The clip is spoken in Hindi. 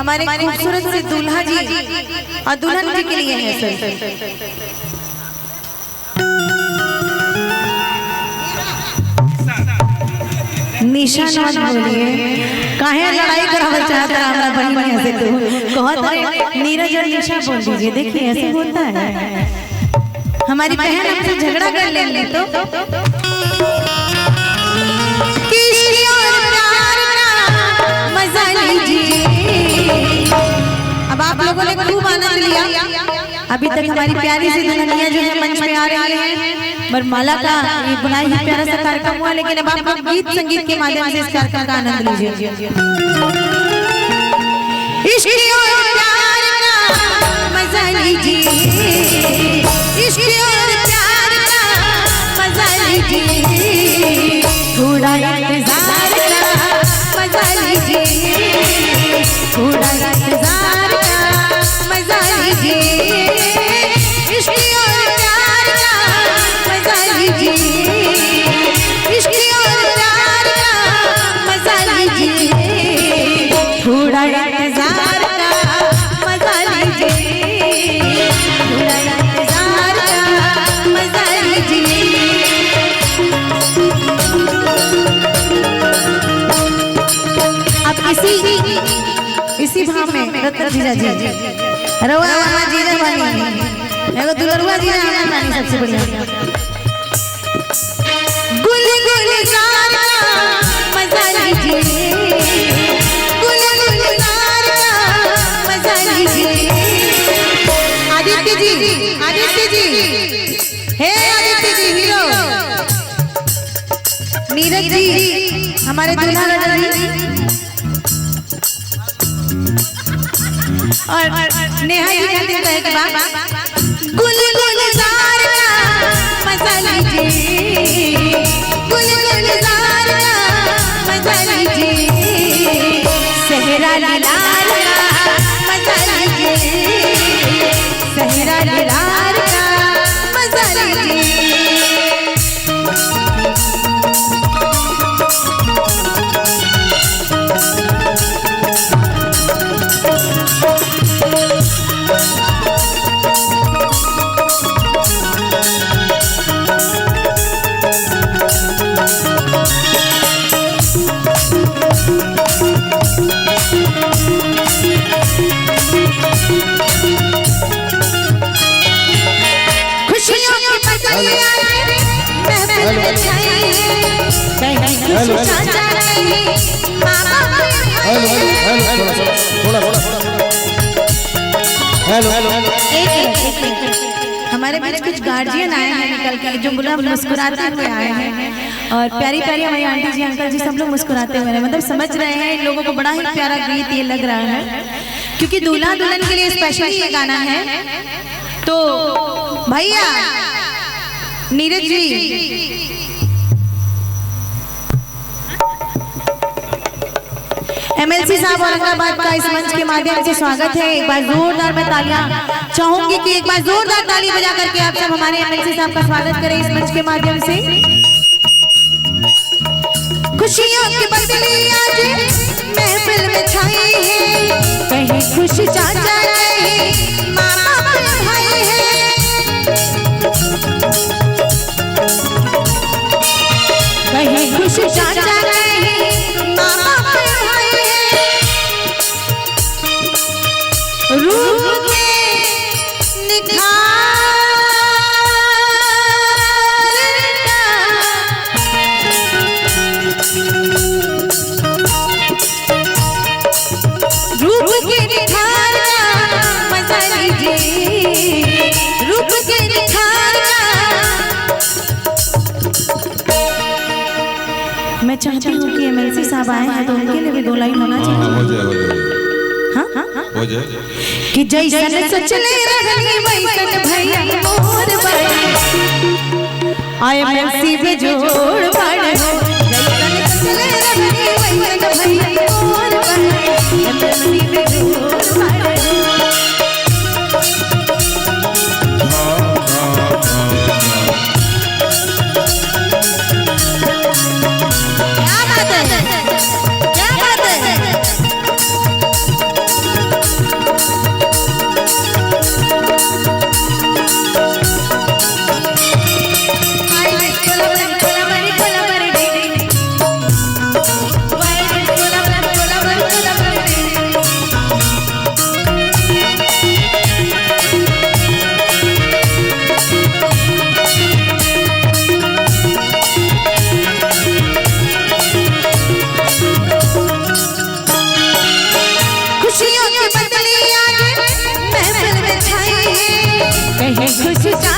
हमारे खूबसूरत से दूल्हा जी और दुल्हन जी के लिए है सर। निशा नवाज बोलिए काहे लड़ाई करावल चाहता हमरा बहन से तू कहत रे नीरज और निशा बोल दीजिए। देखिए ऐसे होता है, हमारी बहन हमसे झगड़ा कर लेंगे तो मजा लीजिए। अब आप लोगों ने खूब आनंद लिया। अभी तक हमारी प्यारी सी दुल्हनिया जो है मंच पे आ रही है, बरमाला का ये बड़ा ही प्यारा सा कार्यक्रम हुआ, लेकिन अब आप गीत संगीत के माध्यम से इस कार्यक्रम का आनंद लीजिए। इश्क और प्यार का मजा लीजिए, इश्क और प्यार का मजा लीजिए, थोड़ा इंतजार का मजा लीजिए, थोड़ा इंतजार का मजा लीजिए, इश्क और प्यार का मजा लीजिए, इश्क और प्यार का मजा लीजिए, थोड़ा इंतजार का मजा लीजिए, थोड़ा इंतजार का मजा लीजिए। अब इसी भाव में रत्न जीजा जी रवा हमारा जीजा बानी एगो दुलरुआ जीजा हमारा बानी सबसे बढ़िया। गुल गुल गाना मजा लीजिए, गुल गुल गाना मजा लीजिए। आदित्य जी हे आदित्य जी हीरो नीरज जी हमारे दूल्हा राजा जी और नेहा जी कहते हैं कि गुल गुल गाना मजा लीजिए, गुल गुल गाना मजा लीजिए, सहरा लाल का मजा लीजिए, सहरा लाल का मजा लीजिए। हमारे बीच कुछ गार्जियन आए हैं निकल के जो मुस्कुराते हुए आए हैं और प्यारी प्यारी हमारी आंटी जी अंकल जी सब लोग मुस्कुराते हुए, मतलब समझ रहे हैं इन लोगों को बड़ा ही प्यारा गीत ये लग रहा है, क्योंकि दूल्हा दुल्हन के लिए स्पेशल ये गाना है। तो भैया नीरज जी एमएलसी साहब औरंगाबाद का इस मंच के माध्यम से स्वागत है। एक बार जोरदार मैं तालियां चाहूंगी कि एक बार जोरदार ताली बजा करके आप सब हमारे एमएलसी साहब का स्वागत करें इस मंच के माध्यम से। खुशियों की बदली आज महफिल में छाई है, कहीं खुश चाचा नहीं मामा भाई है, कहीं खुश चाचा नहीं मामा भाई है, रूप के निखार मजा लीजिए, रूप के निखार। मैं चाहती हूँ कि एमएलसी साहब आए हैं तो उनके लिए भी दो लाइन होना चाहिए। हो जाए कि जैसन सचले रहनी वैसन भैया मोर बड़े आए एमएलसी पे जोड़ पड़े, जैसन सचले रहनी वैसन भैया मोर बड़े एमएलसी पे जोड़ पड़े। क्या बात है, क्या बात है। है खुश